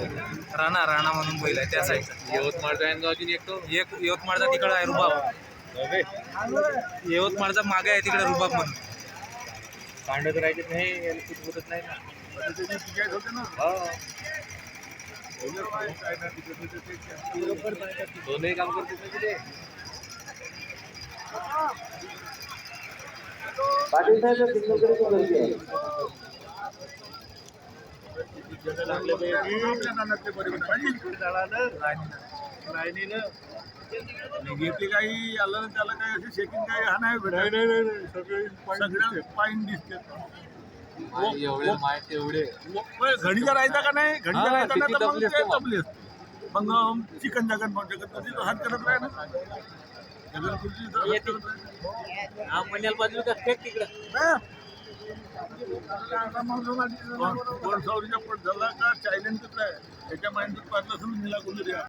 राणा राणा म्हणून बैल आहे त्या साईडचा. यवतमाळचा आहे ना अजून एक तो. एक यवतमाळचा तिकडं आहे रुबाब. यवतमाळचा मागे आहे तिकडे रुबाब म्हणून. कांडत राहायचे नाही याला कुठ होतच नाही ना. दोनही काम करते ना तिथे. पाटील साहेब सिग्नेचर को करते हैं घेतली काही आलं ना त्याला काही अशी शेकिंग काही हा नाही भेटत. सगळं पाईन दिसते. एवढे माहित एवढे घडीचा राहायचा का नाही घडीचा हा, राहायचा ना किती तर मग तबली ते असते तबली असते. मग चिकन जगन मग जगत कधी हात करत राहे ना जगन खुर्ची हात करत राहे. हा मण्याला बाजू का फेक तिकडं. सावरीच्या पट झाला का चायलेंजच आहे त्याच्या माइंडच पाहिलं असून निला गुजरिया